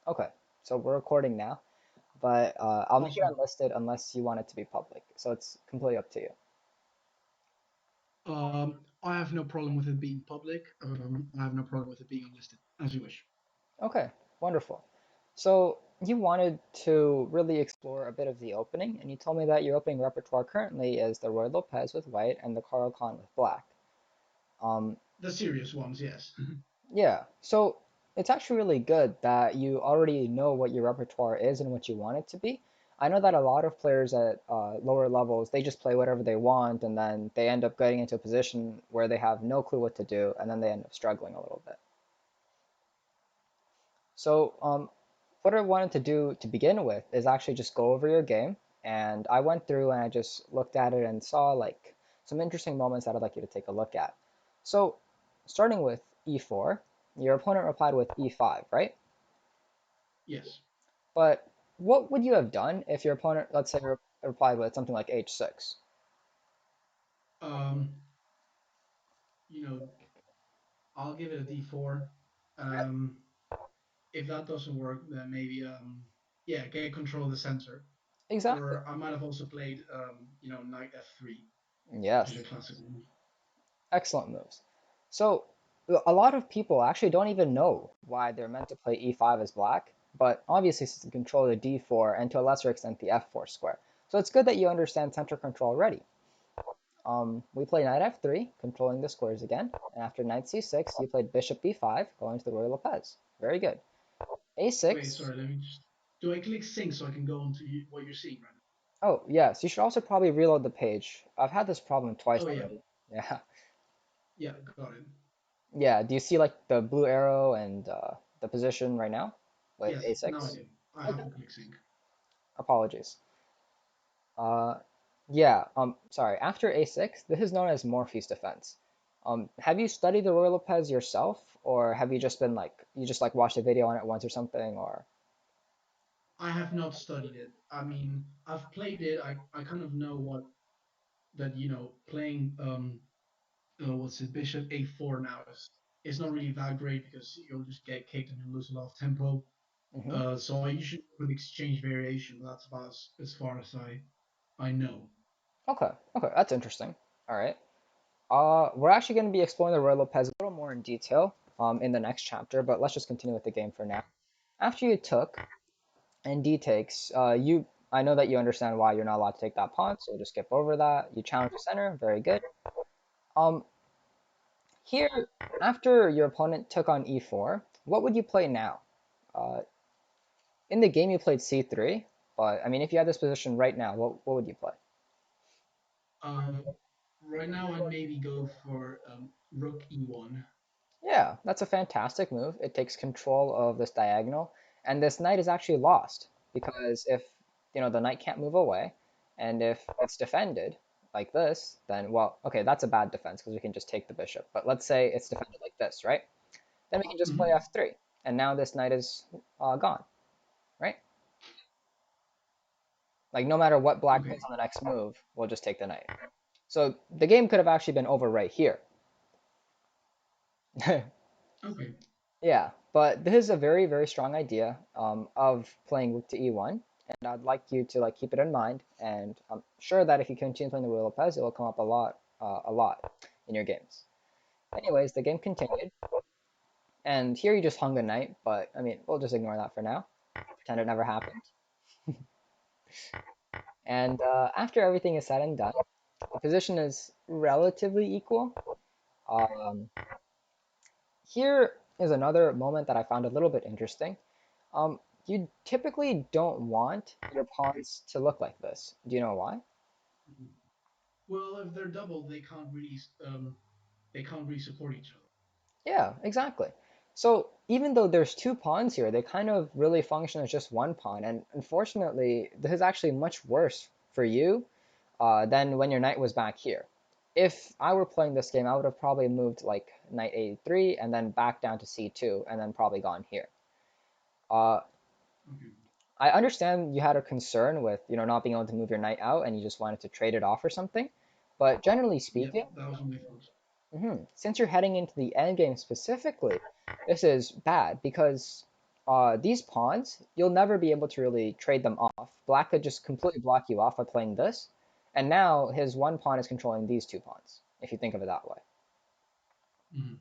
Okay, so we're recording now, but I'll make it Awesome. unlisted unless you want it to be public. So it's completely up to you. I have no problem with it being public. I have no problem with it being unlisted, as you wish. Okay, wonderful. So you wanted to really explore a bit of the opening, and you told me that your opening repertoire currently is the Roy Lopez with white and the Carl Khan with black. Um, The serious ones, yes. yeah, so it's actually really good that you already know what your repertoire is and what you want it to be. I know that a lot of players at lower levels, they just play whatever they want, and then they end up getting into a position where they have no clue what to do, and then they end up struggling a little bit. So, what I wanted to do to begin with is actually just go over your game, and I went through and I just looked at it and saw like some interesting moments that I'd like you to take a look at. So, starting with e4, your opponent replied with e5, right? Yes. But what would you have done if your opponent, let's say, replied with something like h6? Um, you know, I'll give it a D4. Um, if that doesn't work, then maybe yeah, get control of the center. Exactly. Or I might have also played knight F3, which is a Yes. classic move. Excellent moves. So a lot of people actually don't even know why they're meant to play e5 as black, but obviously it's to control the d4 and to a lesser extent the f4 square. So it's good that you understand center control already. We play knight f3, controlling the squares again, and after knight c6, you played bishop b5, going to the Ruy Lopez. Very good. Wait, a6. sorry, let me just. Do I click sync so I can go into what you're seeing right Oh, yes, you should also probably reload the page. I've had this problem now? twice Oh, yeah. already. Yeah. Yeah, got it. Yeah, do you see like the blue arrow and the position right now with Yes, now I a6? do. I Okay, have to click sync. apologies. Uh, yeah, sorry. After a6, this is known as Morphy's defense. Have you studied the Roy Lopez yourself, or have you just been like you just like watched a video on it once or something, or? I have not studied it. I mean, I've played it. I kind of know what that playing what's it bishop a4 now is not really that great because you'll just get kicked and you lose a lot of tempo. Hmm. So I usually would exchange variation. That's about as far as I know. Okay, okay, that's interesting. All right. We're actually going to be exploring the Roy Lopez a little more in detail in the next chapter, but let's just continue with the game for now. After you took and D takes, I know that you understand why you're not allowed to take that pawn, so we'll just skip over that. You challenge the center, very good. Um, Here, after your opponent took on e4, what would you play now? Uh, in the game, you played c3, but I mean, if you had this position right now, what would you play? Um, right now, I'd maybe go for rook e1. Yeah, that's a fantastic move. It takes control of this diagonal, and this knight is actually lost because if the knight can't move away, and if it's defended like this, then well, okay, that's a bad defense because we can just take the bishop. But let's say it's defended like this, right? Then we can just play Hmm. f3, and now this knight is gone, right? Like no matter what black plays Okay. on the next move, we'll just take the knight. So the game could have actually been over right here. Okay. Yeah, but this is a very, very strong idea of playing rook to e1, and I'd like you to like keep it in mind. And I'm sure that if you continue playing the Ruy Lopez, it will come up a lot in your games. Anyways, the game continued, and here you just hung a knight, but I mean, we'll just ignore that for now. Pretend it never happened. And after everything is said and done, the position is relatively equal. Um, Here is another moment that I found a little bit interesting. You typically don't want your pawns to look like this. Do you know why? Mhm. Well, if they're double, they can't really support each other. Yeah, exactly. So even though there's two pawns here, they kind of really function as just one pawn. And unfortunately, this is actually much worse for you than when your knight was back here. If I were playing this game, I would have probably moved like knight a3 and then back down to c2 and then probably gone here. Uh, Okay. I understand you had a concern with, not being able to move your knight out and you just wanted to trade it off or something. But generally Yep, speaking, that was my thoughts. since you're heading into the end game specifically, this is bad because these pawns, you'll never be able to really trade them off. Black could just completely block you off by playing this, and now his one pawn is controlling these two pawns, if you think of it that way. Mhm.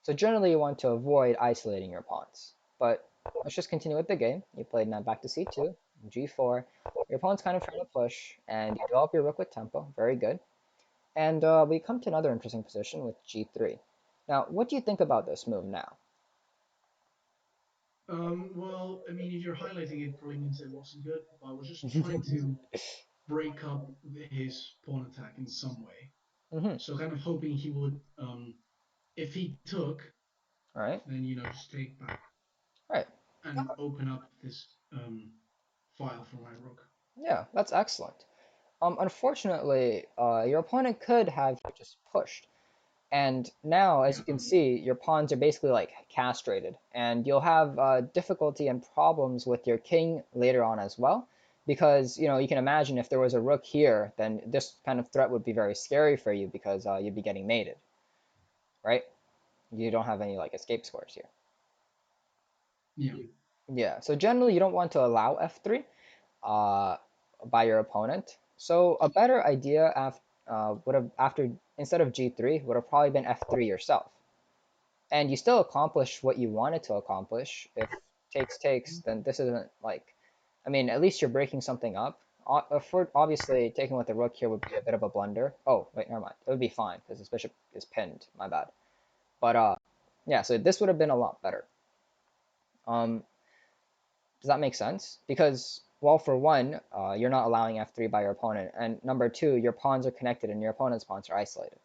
So generally you want to avoid isolating your pawns. But let's just continue with the game. You played knight back to c2, g4. Your opponent's kind of trying to push, and you develop your rook with tempo. Very good. And we come to another interesting position with g3. Now, what do you think about this move now? Well, I mean, if you're highlighting it, probably means it wasn't good. But I was just trying to break up his pawn attack in some way. Hmm. So kind of hoping he would, if he took, All right. then just take back All right. and open up this file for my rook. Yeah, that's excellent. Unfortunately, your opponent could have just pushed. And now, as Yeah, you can see, your pawns are basically like castrated, and you'll have difficulty and problems with your king later on as well, because you can imagine if there was a rook here, then this kind of threat would be very scary for you because you'd be getting mated, right? You don't have any like escape scores here. yeah, Yeah, so generally you don't want to allow f3 uh, by your opponent. So a better idea would have after instead of g3 would have probably been f3 yourself. And you still accomplish what you wanted to accomplish. If takes takes, then this isn't like, I mean, at least you're breaking something up. For obviously taking with the rook here would be a bit of a blunder. Oh wait, never mind. It would be fine because this bishop is pinned. My bad. But yeah. So this would have been a lot better. Um, does that make sense? Because well, for one, you're not allowing f3 by your opponent, and number two, your pawns are connected and your opponent's pawns are isolated.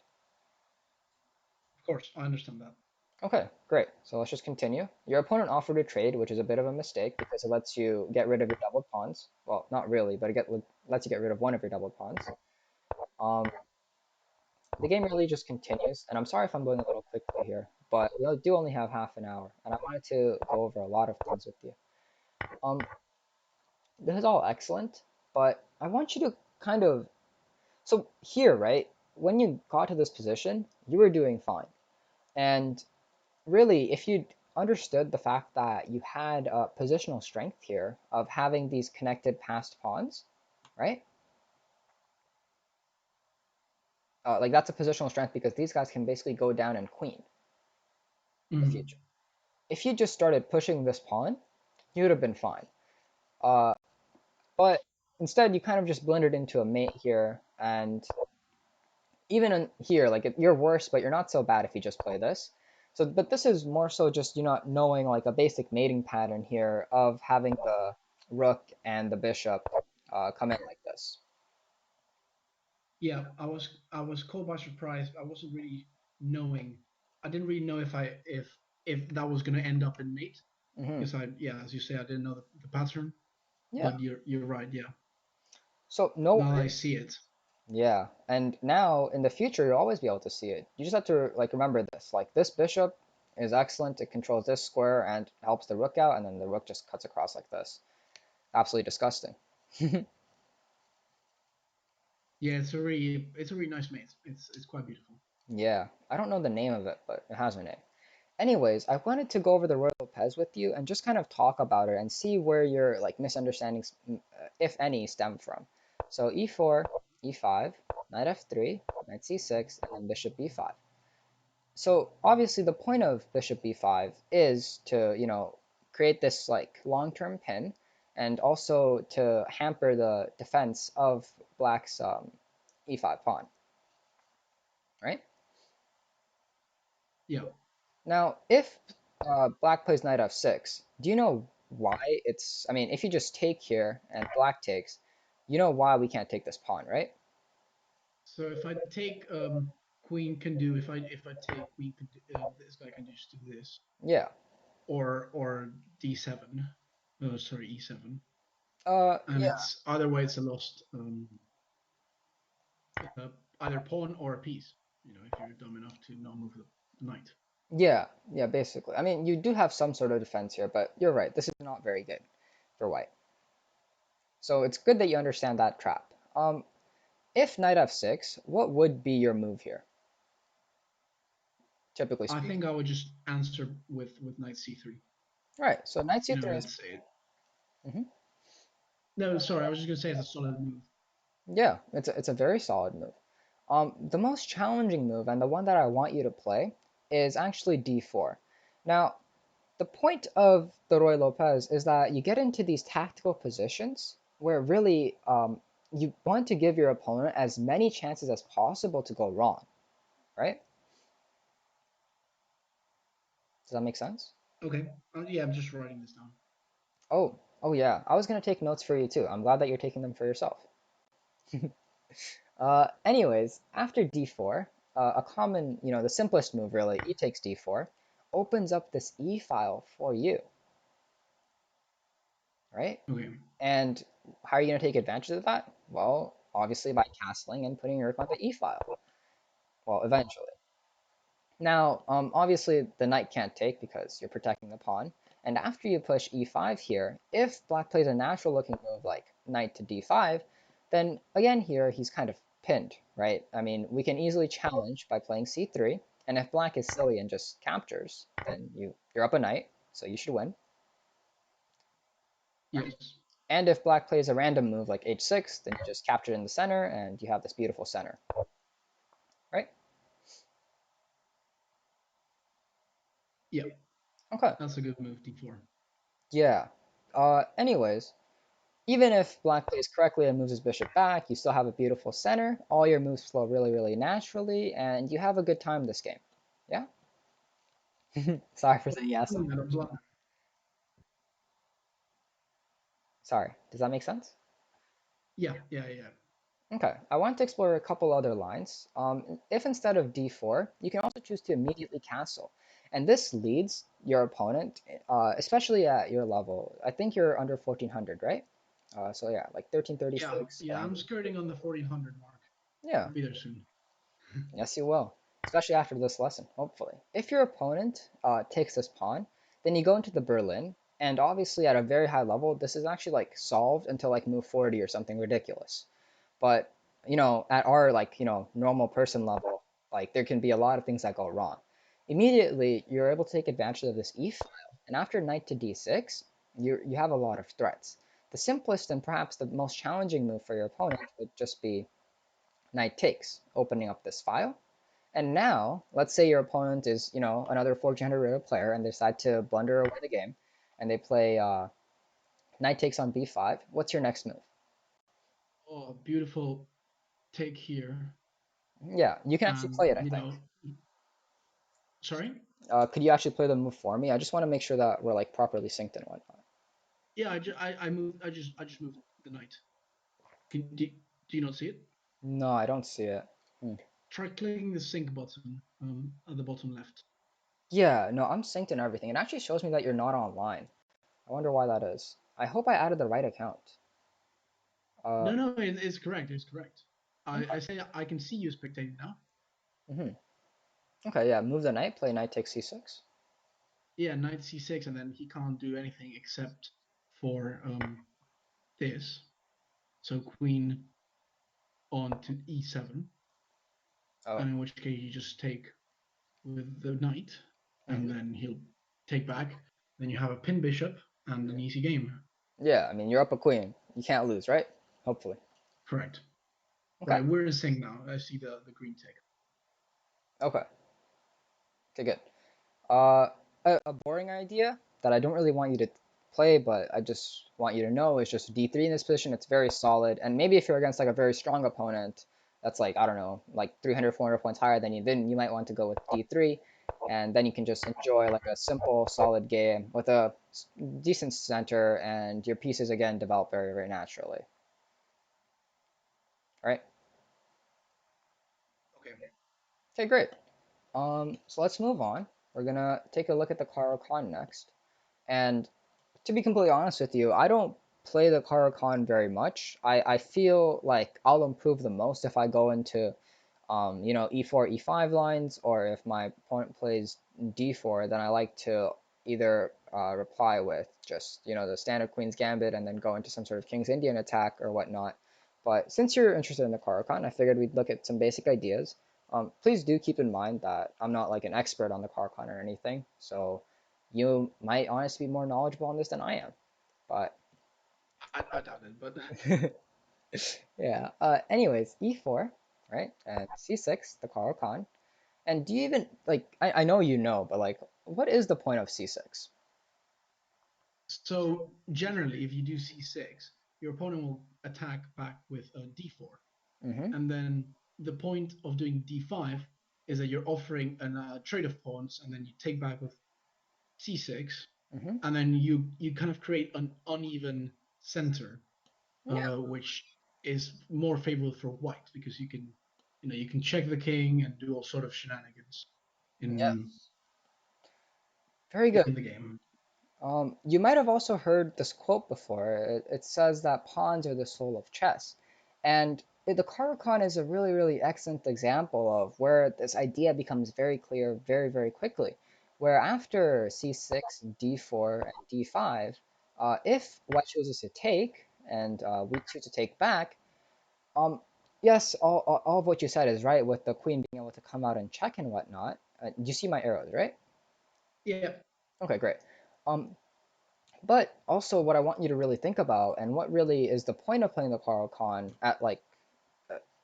of course, I understand that. Okay, great. So let's just continue. Your opponent offered a trade, which is a bit of a mistake because it lets you get rid of your doubled pawns. Well, not really, but lets you get rid of one of your doubled pawns. Um, the game really just continues, and I'm sorry if I'm going a little quickly here, but we do only have half an hour, and I wanted to go over a lot of things with you. Um, this is all excellent, but I want you to kind of so here, right? When you got to this position, you were doing fine, and really, if you understood the fact that you had positional strength here of having these connected passed pawns, right? Like that's a positional strength because these guys can basically go down and queen in the Mm. future. If you just started pushing this pawn, you would have been fine. Uh, but instead, you kind of just blended into a mate here, and even in here, like you're worse, but you're not so bad if you just play this. So, but this is more so just you not knowing like a basic mating pattern here of having the rook and the bishop come in like this. Yeah, I was caught by surprise. I wasn't really knowing. I didn't really know if that was gonna end up in mate Hmm. because yeah, as you say, I didn't know the pattern. Yeah. But you're right. Yeah, So no now I worries. see it. Yeah, and now in the future you'll always be able to see it. You just have to like remember this. Like this bishop is excellent. It controls this square and helps the rook out, and then the rook just cuts across like this. Absolutely disgusting. Yeah, it's a really nice mate. It's quite beautiful. Yeah, I don't know the name of it, but it has a name. Anyways, I wanted to go over the Royal Pez with you and just kind of talk about it and see where your like misunderstandings, if any, stem from. So e4, e5, knight f3, knight c6, and then bishop b5. So obviously the point of bishop b5 is to, create this like long-term pin and also to hamper the defense of black's e5 pawn, right? Yeah. Now, if black plays knight f6, do you know why it's? I mean, if you just take here and black takes, you know why we can't take this pawn, right? So if I take queen can do if I take queen can do, this guy can just do this Yeah. or d7. Oh, sorry, e7. And Yeah. it's either way it's a lost uh, either pawn or a piece. If you're dumb enough to not move the knight. Yeah. Yeah. Basically, I mean, you do have some sort of defense here, but you're right. This is not very good for white. So it's good that you understand that trap. If knight f6, what would be your move here, typically I think speaking? I would just answer with knight c3. Right. So knight You know, c3 is. Mhm. no, sorry, I was just gonna say it's a solid move. Yeah, it's a very solid move. The most challenging move and the one that I want you to play is actually d4. Now, the point of the Roy Lopez is that you get into these tactical positions where really you want to give your opponent as many chances as possible to go wrong, right? Does that make sense? Okay. Yeah, I'm just writing this down. Oh yeah. I was gonna take notes for you too. I'm glad that you're taking them for yourself. Anyways, after d4, a common, the simplest move really, e takes d4, opens up this e file for you, right? Okay. And how are you going to take advantage of that? Well, obviously by castling and putting your rook on the e file. Well, eventually. Now, obviously the knight can't take because you're protecting the pawn. And after you push e5 here, if black plays a natural looking move like knight to d5, then again here he's kind of pinned, right? I mean, we can easily challenge by playing c3, and if black is silly and just captures, then you're up a knight, so you should win. Right? Yes. And if black plays a random move like h6, then you just capture in the center and you have this beautiful center, right? Yeah, Okay. that's a good move, d4. Yeah. Anyways, even if black plays correctly and moves his bishop back, you still have a beautiful center. All your moves flow really, really naturally, and you have a good time this game. Yeah? Sorry for saying yes. At a blind. Sorry. Does that make sense? Yeah, yeah, yeah. Okay. I want to explore a couple other lines. If instead of d4, you can also choose to immediately castle. And this leads your opponent, especially at your level. I think you're under 1400, right? So yeah, like Yeah, 1336 yeah, I'm around. skirting on the 1400 mark. Yeah. I'll be there soon. Yes, you will, especially after this lesson, hopefully. If your opponent takes this pawn, then you go into the Berlin, and obviously at a very high level, this is actually like solved until like move 40 or something ridiculous. But at our like normal person level, like there can be a lot of things that go wrong. Immediately, you're able to take advantage of this e file, and after knight to d6, you have a lot of threats. The simplest and perhaps the most challenging move for your opponent would just be knight takes, opening up this file. And now, let's say your opponent is, another 1400 rated player and they decide to blunder away the game and they play knight takes on b5. What's your next move? Oh, beautiful take here. Yeah, you can actually And, play it, I think. sorry? Could you actually play the move for me? I just want to make sure that we're like properly synced and whatnot. Yeah, I moved, I just moved the knight. Do you not see it? No, I don't see it. Hmm. Try clicking the sync button at the bottom left. Yeah, no, I'm synced and everything. It actually shows me that you're not online. I wonder why that is. I hope I added the right account. Uh, No, it's correct. It's correct. I okay. say I can see you spectating now. Okay, yeah, move the knight, play knight takes c6. Yeah, knight c6, and then he can't do anything except for this. So queen on to e7, Oh. and in which case you just take with the knight, and Hmm. then he'll take back. Then you have a pin bishop and an easy game. Yeah, I mean, you're up a queen. You can't lose, right? Hopefully. Correct. Okay. Right, we're in sync now. I see the green tick. Okay. Okay, good. Uh, a boring idea that I don't really want you to play, but I just want you to know is just d3 in this position. It's very solid, and maybe if you're against like a very strong opponent, that's like I don't know, like 300, 400 points higher than you, then you might want to go with d3, and then you can just enjoy like a simple, solid game with a decent center, and your pieces again develop very, very naturally. All right. Okay. Okay, great. So let's move on. We're gonna take a look at the Karo Khan next. And to be completely honest with you, I don't play the Caro-Kann very much. I feel like I'll improve the most if I go into, e4, e5 lines, or if my opponent plays d4, then I like to either reply with just, the standard Queen's Gambit and then go into some sort of King's Indian attack or whatnot. But since you're interested in the Caro-Kann, I figured we'd look at some basic ideas. Please do keep in mind that I'm not like an expert on the Caro-Kann or anything, so You might honestly be more knowledgeable on this than I am, but I doubt it, but yeah. Anyways, e4, right, and c6, the Caro Kann. And do you even like? I know you know, but like, what is the point of c6? so generally, if you do c6, your opponent will attack back with a d4, Mm-hmm. and then the point of doing d5 is that you're offering a trade of pawns, and then you take back with c6, Mm-hmm. and then you kind of create an uneven center, Yeah. which is more favorable for white because you can check the king and do all sort of shenanigans Yeah. in Very good. the game. You might have also heard this quote before. It says that pawns are the soul of chess. And the Caro-Kann is a really, really excellent example of where this idea becomes very clear very, very quickly. Where after c6, d4, and d5, if white chooses to take and we choose to take back, um, yes, all of what you said is right with the queen being able to come out and check and whatnot. You see my arrows, right? Yeah. Okay, great. Um, but also, what I want you to really think about, and what really is the point of playing the Caro Kann at uh,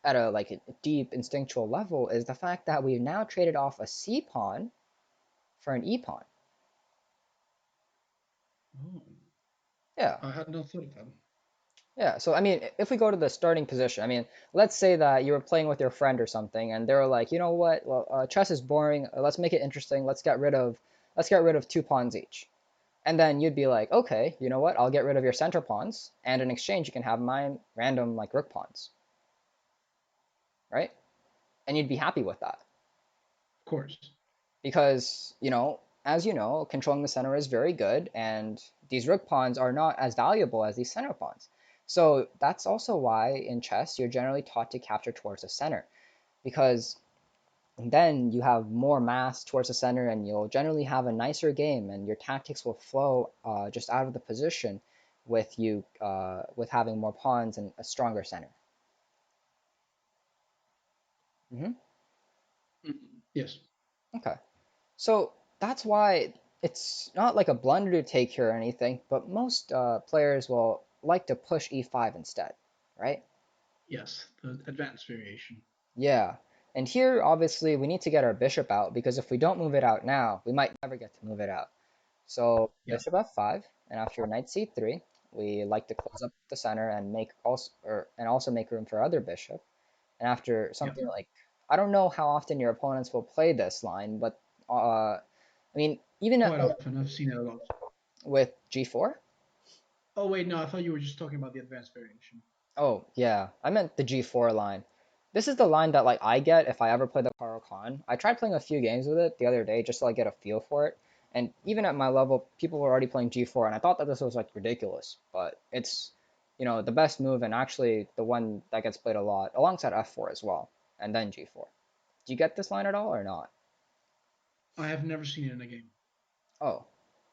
at a like a deep instinctual level, is the fact that we've now traded off a C pawn for an E pawn. Oh, Yeah, I had not thought of that. yeah. So I mean, if we go to the starting position, I mean, let's say that you were playing with your friend or something, and they were like, you know what, well, chess is boring. Let's make it interesting. Let's get rid of two pawns each. And then you'd be like, okay, you know what? I'll get rid of your center pawns, and in exchange, you can have my random like rook pawns, right? And you'd be happy with that Of course. because as you know, controlling the center is very good, and these rook pawns are not as valuable as these center pawns. So that's also why in chess you're generally taught to capture towards the center, because then you have more mass towards the center, and you'll generally have a nicer game, and your tactics will flow just out of the position with you with having more pawns and a stronger center. Hmm. Yes. Okay. So that's why it's not like a blunder to take here or anything, but most players will like to push e5 instead, right? Yes. The advanced variation. Yeah. And here, obviously, we need to get our bishop out because if we don't move it out now, we might never get to move it out. So Yeah. bishop f5, and after knight c3, we like to close up the center and also make room for other bishop. And after Yeah. something like, I don't know how often your opponents will play this line, but I mean, even Quite often. I've seen it a lot. with g4. Oh wait, no, I thought you were just talking about the advanced variation. Oh yeah, I meant the g4 line. This is the line that like I get if I ever play the Caro Kann. I tried playing a few games with it the other day just to like get a feel for it. And even at my level, people were already playing g4, and I thought that this was like ridiculous. But it's the best move and actually the one that gets played a lot alongside f4 as well, and then g4. Do you get this line at all or not? I have never seen it in a game. Oh,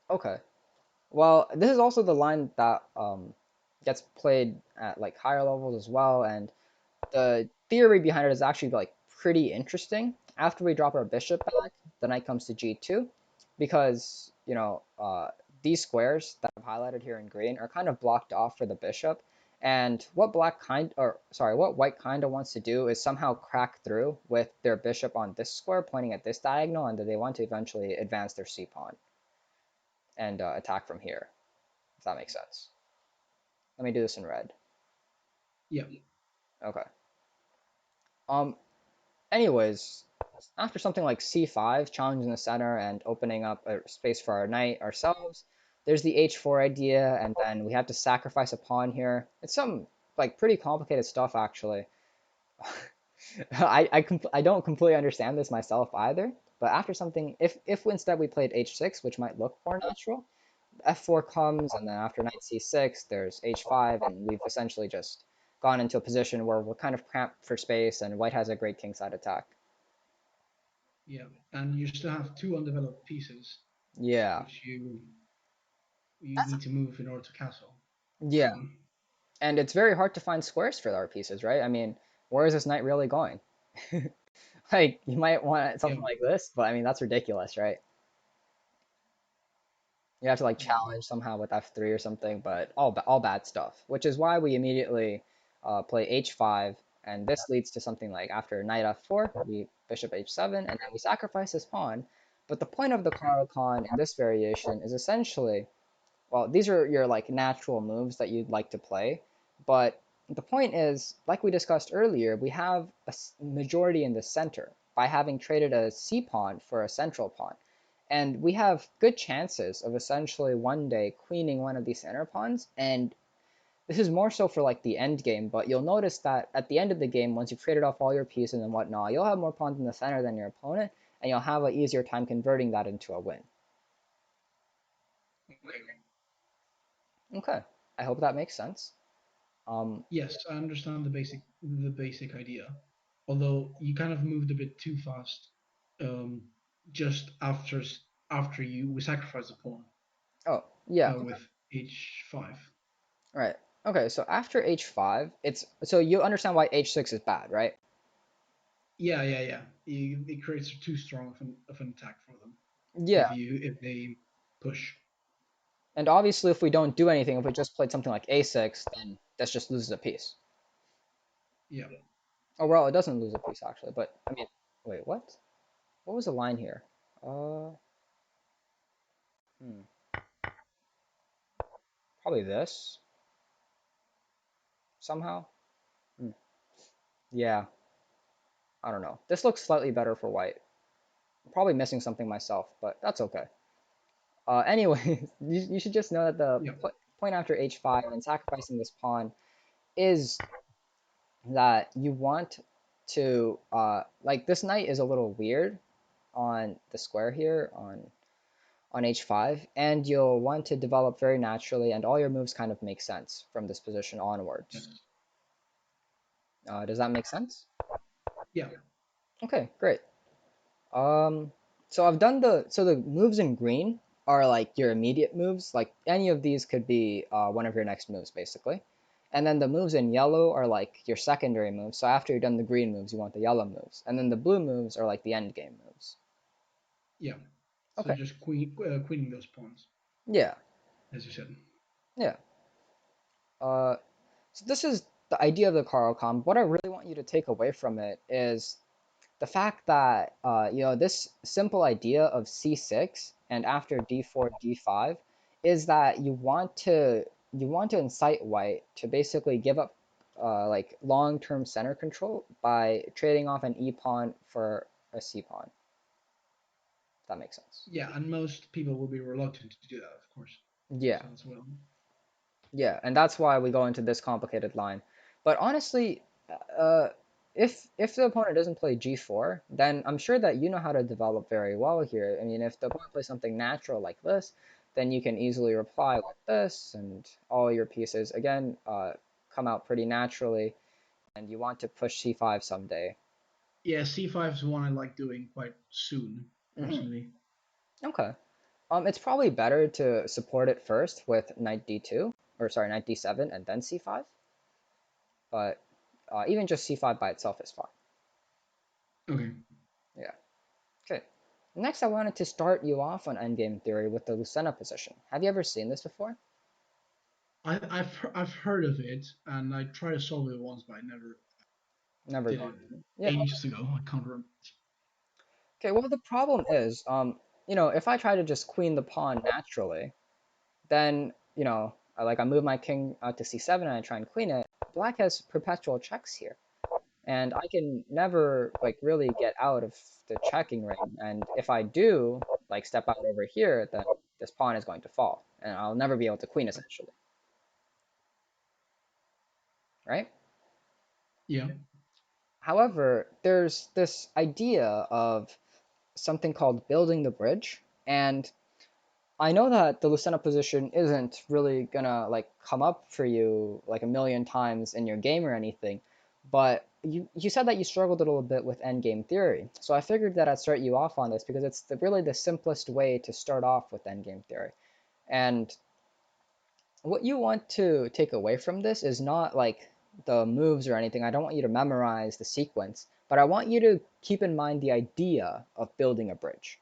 okay. Well, this is also the line that gets played at like higher levels as well, and the theory behind it is actually like pretty interesting. After we drop our bishop back, the knight comes to g2, because these squares that I've highlighted here in green are kind of blocked off for the bishop. And what white kind of wants to do is somehow crack through with their bishop on this square pointing at this diagonal, and they want to eventually advance their c pawn and attack from here, if that makes sense. Let me do this in red. Yeah. Okay. Um, Anyways, after something like c5, challenging the center and opening up a space for our knight ourselves, there's the h4 idea, and then we have to sacrifice a pawn here. It's some like pretty complicated stuff actually. I don't completely understand this myself either. But after something, if instead we played h6, which might look more natural, f4 comes, and then after knight c6, there's h5, and we've essentially just gone into a position where we're kind of cramped for space, and white has a great kingside attack. Yeah. And you still have two undeveloped pieces, Yeah. which you That's need to move in order to castle. yeah, and it's very hard to find squares for our pieces, right? I mean, where is this knight really going? Like, you might want Yeah. something like this, but I mean, that's ridiculous, right? You have to like Yeah. challenge somehow with f3 or something, but all bad stuff. Which is why we immediately play h5, and this leads to something like after knight f4, we bishop h7, and then we sacrifice this pawn. But the point of the Caro-Kann in this variation is essentially, well, these are your like natural moves that you'd like to play, but the point is, like we discussed earlier, we have a majority in the center by having traded a c pawn for a central pawn. And we have good chances of essentially one day queening one of these center pawns. And this is more so for like the end game, but you'll notice that at the end of the game, once you've traded off all your pieces and whatnot, you'll have more pawns in the center than your opponent, and you'll have an easier time converting that into a win. Okay. Okay, I hope that makes sense. Um, Yes, I understand the basic idea. Although you kind of moved a bit too fast, um, just after you we sacrificed a pawn oh, yeah, with h5. right. Okay, so after h5, it's so you understand why h6 is bad, right? Yeah, yeah, yeah. It creates too strong of an attack for them Yeah, if they push. and obviously if we don't do anything, if we just played something like a6, then this just loses a piece. Yeah. Oh well, it doesn't lose a piece actually, but I mean, wait, what? What was the line here? Uh, hmm, probably this somehow. Hmm. Yeah, I don't know. This looks slightly better for white. I'm probably missing something myself, but that's okay. Anyway, you should just know that the Yeah. point after h5 and sacrificing this pawn is that you want to like this knight is a little weird on the square here on h5, and you'll want to develop very naturally, and all your moves kind of make sense from this position onwards. Yes. Does that make sense? Yeah. Okay, great. Um, so I've done the moves in green are like your immediate moves. Like any of these could be one of your next moves, basically. And then the moves in yellow are like your secondary moves. So after you've done the green moves, you want the yellow moves. And then the blue moves are like the end game moves. Yeah. So Okay. just queening those pawns, Yeah. as you said. Yeah. Uh, so this is the idea of the Carl. What I really want you to take away from it is the fact that this simple idea of c6 and after d4 d5 is that you want to incite white to basically give up like long-term center control by trading off an e pawn for a c pawn. If that makes sense. Yeah, and most people will be reluctant to do that, of course. Yeah. So that's well. Yeah, and that's why we go into this complicated line. But honestly, uh, if the opponent doesn't play g4, then I'm sure that you know how to develop very well here. I mean, if the opponent plays something natural like this, then you can easily reply like this, and all your pieces again come out pretty naturally. And you want to push c5 someday. Yeah, c5 is one I like doing quite soon, Hmm. personally. Okay. It's probably better to support it first with knight d2, or sorry, knight d7, and then c5. But even just c5 by itself is fine. Okay. Yeah. Okay. Next, I wanted to start you off on endgame theory with the Lucena position. Have you ever seen this before? I've heard of it, and I tried to solve it once, but I never Never did gone. it. Yeah. Ages ago, I can't remember. Okay. Well, the problem is, if I try to just queen the pawn naturally, then I move my king out to c7 and I try and queen it. Black has perpetual checks here, and I can never like really get out of the checking ring. And if I do like step out over here, then this pawn is going to fall, and I'll never be able to queen essentially, right? Yeah. However, there's this idea of something called building the bridge, and I know that the Lucena position isn't really gonna like come up for you like a million times in your game or anything, but you said that you struggled a little bit with endgame theory, so I figured that I'd start you off on this because it's really the simplest way to start off with endgame theory. And what you want to take away from this is not like the moves or anything. I don't want you to memorize the sequence, but I want you to keep in mind the idea of building a bridge.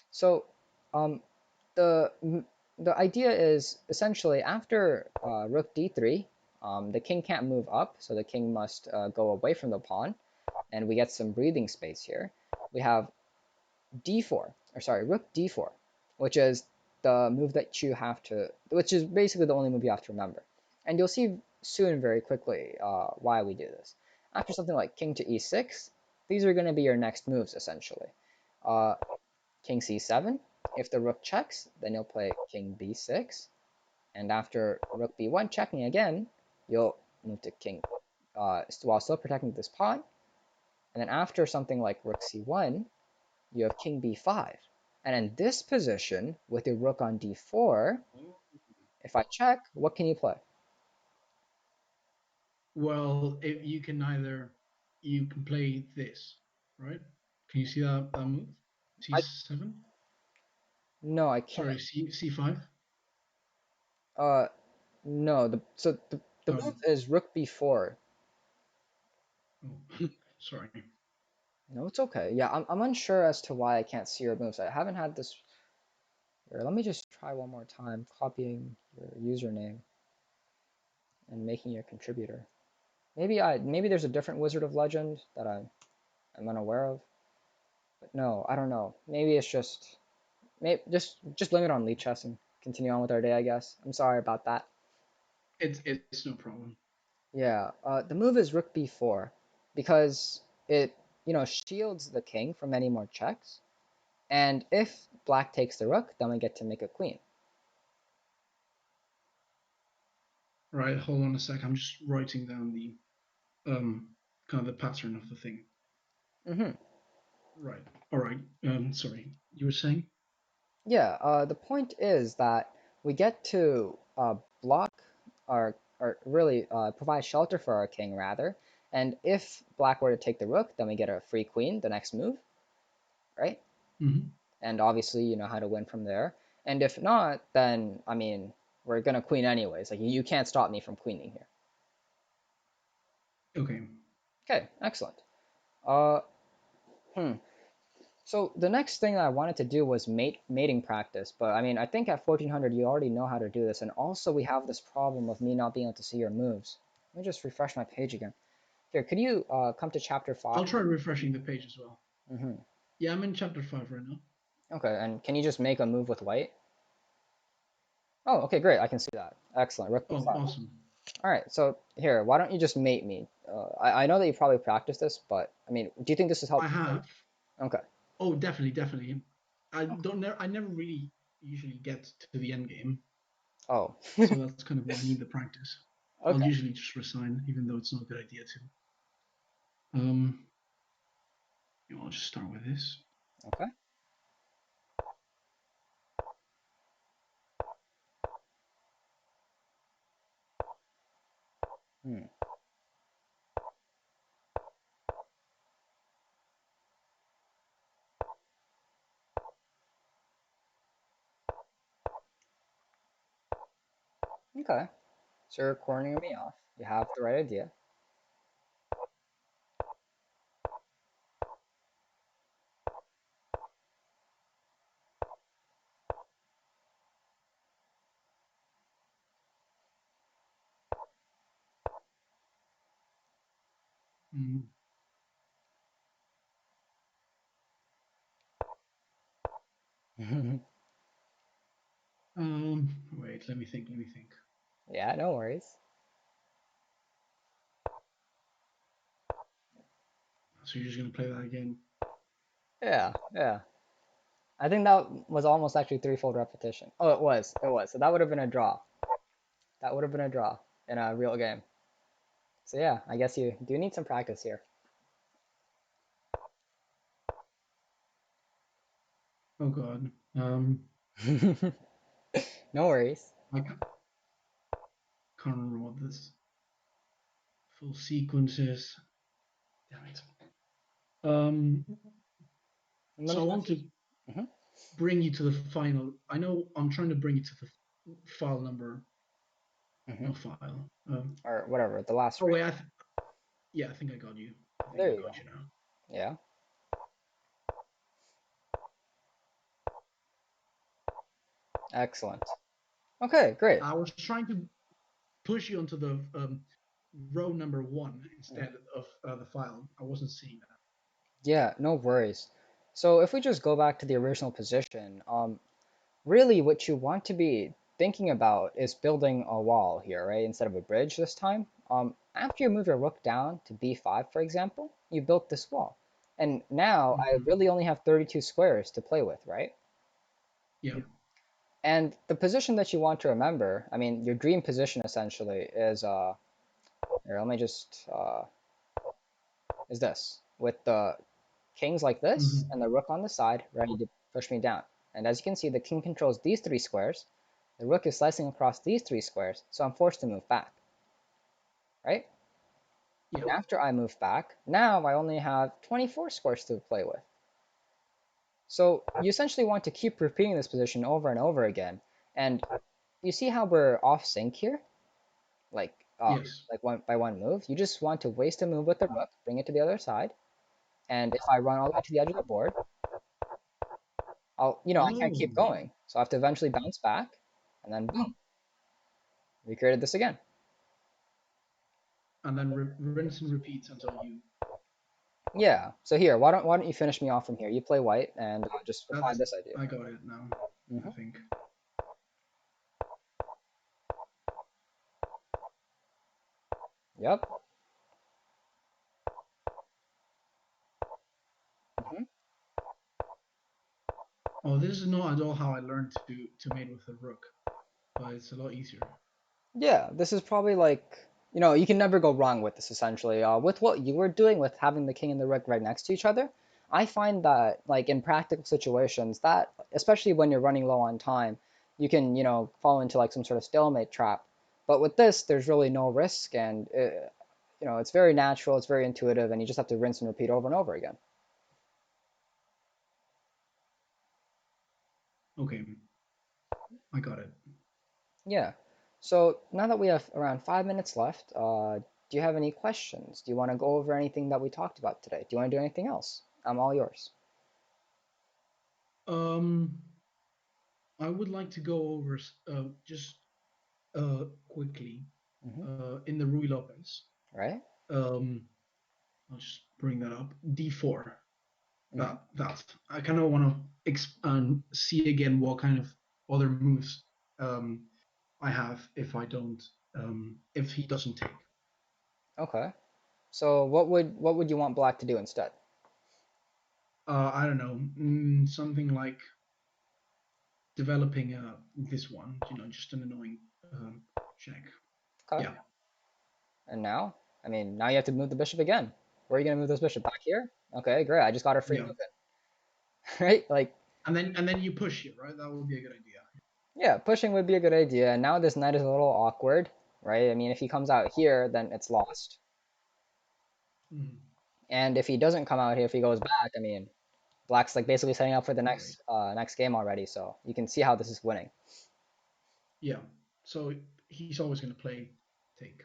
So, um, the the idea is essentially after rook d3, the king can't move up, so the king must go away from the pawn, and we get some breathing space here. We have d4, or sorry, rook d4, which is the move that you have to, which is basically the only move you have to remember. And you'll see soon very quickly why we do this. After something like king to e6, these are going to be your next moves essentially. Uh, king c7, if the rook checks, then you'll play king b6, and after rook b1 checking again, you'll move to king, while still protecting this pawn, and then after something like rook c1, you have king b5. And in this position, with your rook on d4, if I check, what can you play? Well, if you can either you can play this, right? Can you see that move? I C7? No, I can't. Sorry, C5? Uh, no. The Oh, move is rook b4. oh. Sorry. No, it's okay. Yeah, I'm unsure as to why I can't see your moves. I haven't had this. Here, let me just try one more time, copying your username and making you a contributor. Maybe there's a different Wizard of Legend that I'm unaware of. But no, I don't know. Maybe it's just maybe just blame it on Lead Chess and continue on with our day, I guess. I'm sorry about that. It's no problem. Yeah, the move is Rook b4 because it shields the king from any more checks, and if Black takes the rook, then we get to make a queen. Right, hold on a sec. I'm just writing down the um kind of the pattern of the thing. Hmm. Right. All right. Sorry. You were saying? Yeah, the point is that we get to block or really provide shelter for our king rather, and if Black were to take the rook, then we get a free queen the next move, right? Hmm. And obviously you know how to win from there. And if not, then I mean we're gonna queen anyways. Like you can't stop me from queening here. Okay. Okay, excellent. Uh, hmm. So the next thing I wanted to do was mating practice, but I mean I think at 1400 you already know how to do this, and also we have this problem of me not being able to see your moves. Let me just refresh my page again. Here, could you come to chapter I'll 5? try refreshing the page as well. Hmm. Yeah, I'm in chapter 5 right now. Okay, and can you just make a move with white? Oh, okay, great. I can see that. Excellent. Rook Oh, b5. awesome. All right, so here, why don't you just mate me? I know that you probably practiced this, but I mean, do you think this is I helpful for you? have. Okay. Oh, definitely, definitely. I never really usually get to the end game, Oh, so that's kind of why I need the practice. I'll okay. usually just resign, even though it's not a good idea to. Um, I'll just start with this. Okay. Hmm. Okay. So you're cornering me off. You have the right idea. Mm. Wait, let me think. Let me think. Yeah, no worries. So you're just gonna play that again? Yeah, yeah. I think that was almost actually threefold repetition. Oh, it was. It was. So that would have been a draw. That would have been a draw in a real game. So yeah, I guess you do need some practice here. Oh God. No worries. Can't remember what this full sequence is. Damn it. Um, Let so me I let want to you. Hmm. bring you to the final. I know I'm trying to bring you to the file number, Hmm. no file. Or whatever. The last Oh frame. wait, yeah, I think I got you. I think There I you got go. you now. Yeah. Excellent. Okay, great. I was trying to push you onto the row number one Mhm. instead of the file. I wasn't seeing that. Yeah, no worries. So if we just go back to the original position, really what you want to be thinking about is building a wall here, right? Instead of a bridge this time. After you move your rook down to b5, for example, you built this wall. And now I Mm-hmm. really only have 32 squares to play with, right? Yeah. And the position that you want to remember, I mean, your dream position essentially is, here, let me just, is this, with the kings like this Mm-hmm. and the rook on the side ready to push me down. And as you can see, the king controls these three squares. The rook is slicing across these three squares, so I'm forced to move back, right? Yeah. And after I move back, now I only have 24 squares to play with. So you essentially want to keep repeating this position over and over again. And you see how we're off sync here? Like, uh, Yes. like one by one move. You just want to waste a move with the rook, bring it to the other side. And if I run all the way to the edge of the board, I can't keep Oh, going. So I have to eventually bounce back, and then boom, we created this again. and then rinse and repeat until you. Yeah. So here, why don't you finish me off from here? You play white, and just apply That's. this idea. I got it now. I Hmm. think. Yep. Hmm. Oh, this is not at all how I learned to mate with the rook, but it's a lot easier. Yeah. This is probably like you can never go wrong with this essentially. With what you were doing with having the king and the rook right next to each other, I find that like in practical situations, that especially when you're running low on time, you can fall into like some sort of stalemate trap. But with this, there's really no risk, and it's very natural, it's very intuitive, and you just have to rinse and repeat over and over again. Okay, I got it. Yeah. So now that we have around 5 minutes left, do you have any questions? Do you want to go over anything that we talked about today? Do you want to do anything else? I'm all yours. Um, I would like to go over just quickly Hmm. in the Rui Lopez. Right? Um, I'll just bring that up. D4. Hmm. That I kind of want to see again what kind of other moves um, I have if I don't if he doesn't take. Okay. So what would you want Black to do instead? I don't know, something like developing this one. Just an annoying check. Okay. Yeah, And now, I mean, now you have to move the bishop again. Where are you gonna move this bishop? Back here? Okay, great. I just got a free yeah, move in. Right? Like, and then you push it, right? That would be a good idea. yeah, pushing would be a good idea. And now this knight is a little awkward, right? I mean, if he comes out here, then it's lost. Mhm. And if he doesn't come out here, if he goes back, I mean, Black's like basically setting up for the Okay, next game already. So you can see how this is winning. yeah. So he's always going to play take.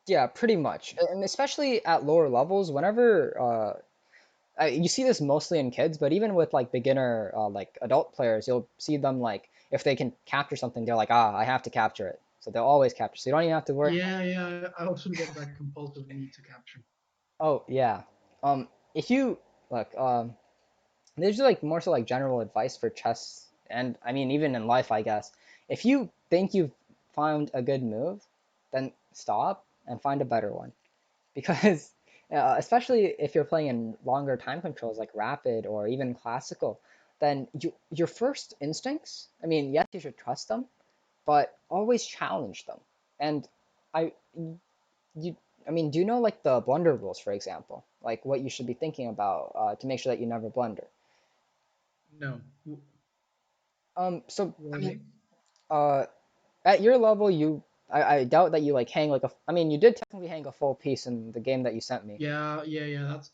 Yeah, pretty much, and especially at lower levels, whenever you see this mostly in kids, but even with like beginner like adult players, you'll see them like if they can capture something, they're like, I have to capture it. So they'll always capture. So you don't even have to worry. Yeah, yeah. I often get that compulsive need to capture. Oh yeah. If you look, there's like more so like general advice for chess, and I mean even in life, I guess. If you think you've found a good move, then stop and find a better one. Because especially if you're playing in longer time controls like rapid or even classical, then your first instincts, I mean, yes, you should trust them, but always challenge them. And I you I mean, do you know like the blunder rules, for example, like what you should be thinking about to make sure that you never blunder? No. So What I are mean, they? uh, at your level, I doubt that you like hang like a. I mean, you did technically hang a full piece in the game that you sent me. Yeah, yeah, yeah. That's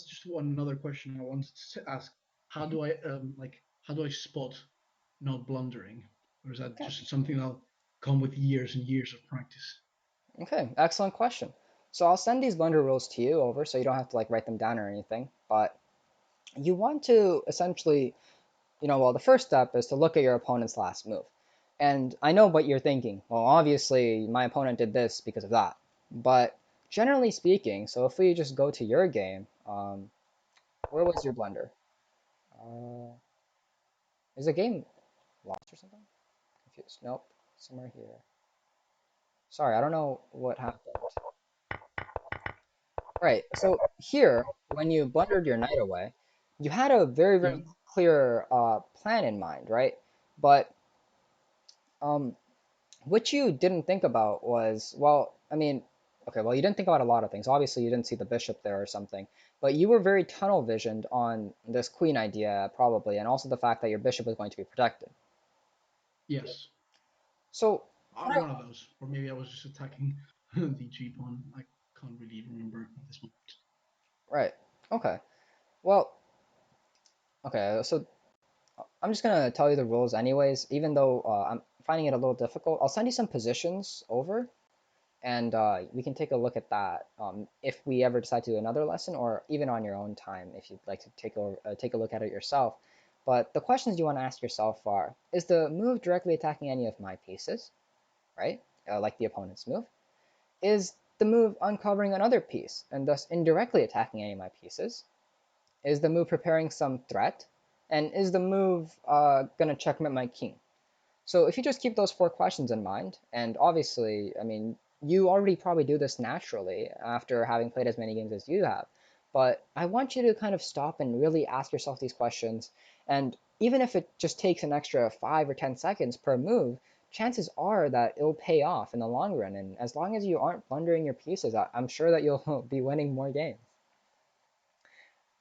just one another question I wanted to ask. How do I spot not blundering, or is that Okay. just something that'll come with years and years of practice? Okay, excellent question. So I'll send these blender rules to you over so you don't have to like write them down or anything. But you want to essentially well, the first step is to look at your opponent's last move. And I know what you're thinking. Well, obviously, my opponent did this because of that. But generally speaking, so if we just go to your game, where was your blunder? Uh, is the game lost or something? Confused. Nope. Somewhere here. Sorry, I don't know what happened. Right. So here, when you blundered your knight away, you had a very, Yeah. very clear plan in mind, right? But um, what you didn't think about was, well, I mean, okay, well, you didn't think about a lot of things. Obviously, you didn't see the bishop there or something, but you were very tunnel visioned on this queen idea, probably, and also the fact that your bishop was going to be protected. Yes. So, what One of those, or maybe I was just attacking the G pawn. I can't really remember at this moment. right. Okay. Well, okay, so I'm just gonna tell you the rules anyways, even though I'm finding it a little difficult. I'll send you some positions over, and we can take a look at that if we ever decide to do another lesson, or even on your own time if you'd like to take a look at it yourself. But the questions you want to ask yourself are: is the move directly attacking any of my pieces, right? Like the opponent's move. Is the move uncovering another piece and thus indirectly attacking any of my pieces? Is the move preparing some threat? And is the move gonna checkmate my king? So if you just keep those four questions in mind, and obviously, I mean, you already probably do this naturally after having played as many games as you have, but I want you to kind of stop and really ask yourself these questions. And even if it just takes an extra 5 or 10 seconds per move, chances are that it'll pay off in the long run. And as long as you aren't blundering your pieces, I'm sure that you'll be winning more games.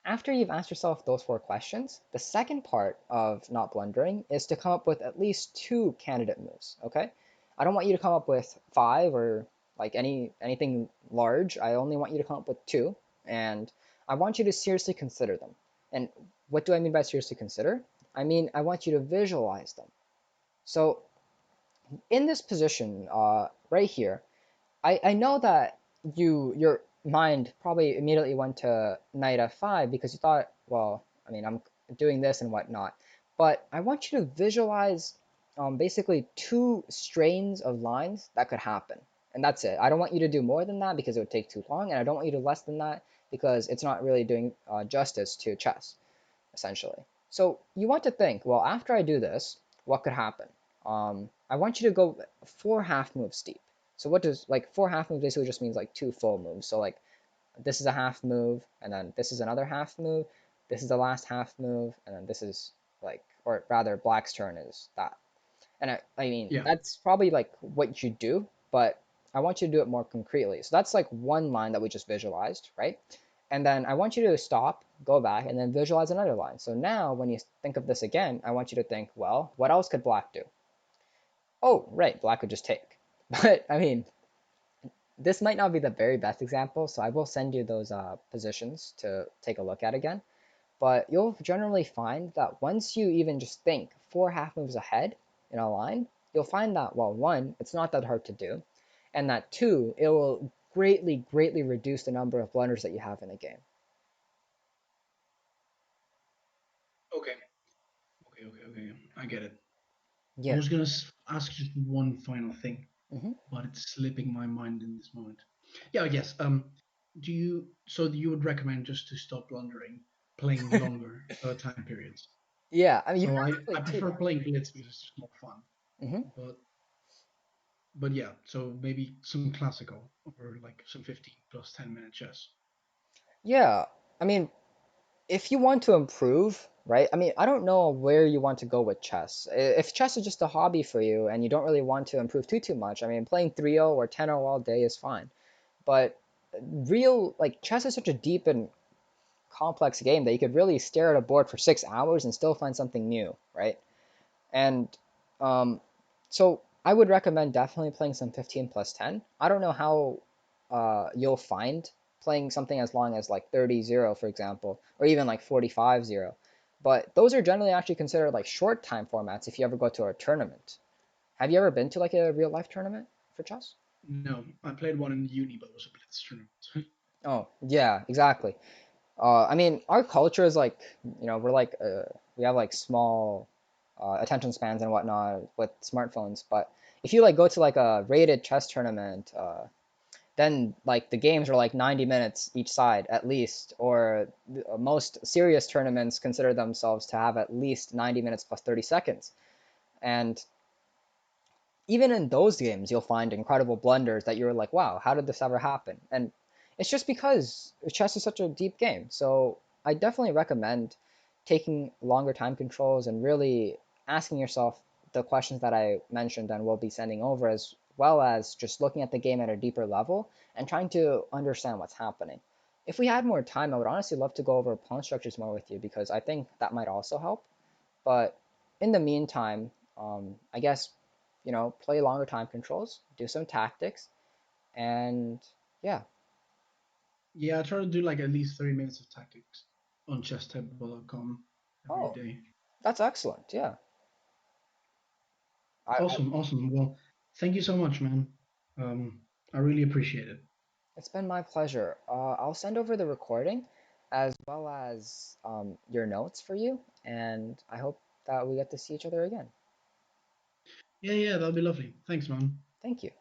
After you've asked yourself those four questions, the second part of not blundering is to come up with at least two candidate moves, okay? I don't want you to come up with five or like anything large. I only want you to come up with two, and I want you to seriously consider them. And what do I mean by seriously consider? I mean, I want you to visualize them. So in this position, right here, I know that your mind probably immediately went to knight f5 because you thought, well, I mean, I'm doing this and whatnot. But I want you to visualize basically two strains of lines that could happen. And that's it. I don't want you to do more than that because it would take too long, and I don't want you to do less than that because it's not really doing justice to chess essentially. So you want to think, well, after I do this, what could happen? I want you to go four half moves deep. So what does like four half moves basically just means like two full moves. So like this is a half move, and then this is another half move. This is the last half move, and then this is like, or rather, black's turn is that. And I mean, Yeah. that's probably like what you do, but I want you to do it more concretely. So that's like one line that we just visualized, right? And then I want you to stop, go back, and then visualize another line. So now when you think of this again, I want you to think, well, what else could black do? Oh, right, black could just take. But I mean, this might not be the very best example, so I will send you those positions to take a look at again. But you'll generally find that once you even just think four half moves ahead in a line, you'll find that, well, one, it's not that hard to do, and that two, it will greatly, greatly reduce the number of blunders that you have in the game. Okay. Okay. I get it. I Yeah. was gonna ask just one final thing, hmm but it's slipping my mind in this moment. Yeah, yes. Do you so you would recommend just to stop blundering, playing longer time periods? Yeah, I mean, you So don't have to play I too prefer long. playing blitz because it's just more fun. hmm But yeah, so maybe some classical or like some 15 plus 10 minute chess. Yeah, I mean, if you want to improve, right? I mean, I don't know where you want to go with chess. If chess is just a hobby for you and you don't really want to improve too much, I mean, playing 3-0 or 10-0 all day is fine. But real like chess is such a deep and complex game that you could really stare at a board for 6 hours and still find something new, right? And um, so I would recommend definitely playing some 15 plus 10. I don't know how you'll find playing something as long as like 30-0, for example, or even like 45-0. But those are generally actually considered like short time formats if you ever go to a tournament. Have you ever been to like a real life tournament for chess? No, I played one in uni, but it was a blitz tournament. Oh, yeah, exactly. I mean, our culture is like, we're like we have like small attention spans and whatnot with smartphones. But if you like go to like a rated chess tournament, then like the games are like 90 minutes each side at least, or most serious tournaments consider themselves to have at least 90 minutes plus 30 seconds. And even in those games, you'll find incredible blunders that you're like, wow, how did this ever happen? And it's just because chess is such a deep game. So I definitely recommend taking longer time controls and really asking yourself the questions that I mentioned and will be sending over, as well as just looking at the game at a deeper level and trying to understand what's happening. If we had more time, I would honestly love to go over pawn structures more with you because I think that might also help. But in the meantime, I guess, play longer time controls, do some tactics, and yeah. Yeah, I try to do like at least 30 minutes of tactics on chesstable.com every Oh, day. that's excellent. Yeah. I Awesome, awesome. Well, thank you so much, man. Um, I really appreciate it. It's been my pleasure. I'll send over the recording as well as your notes for you, and I hope that we get to see each other again. Yeah, yeah, that'll be lovely. Thanks, man. Thank you.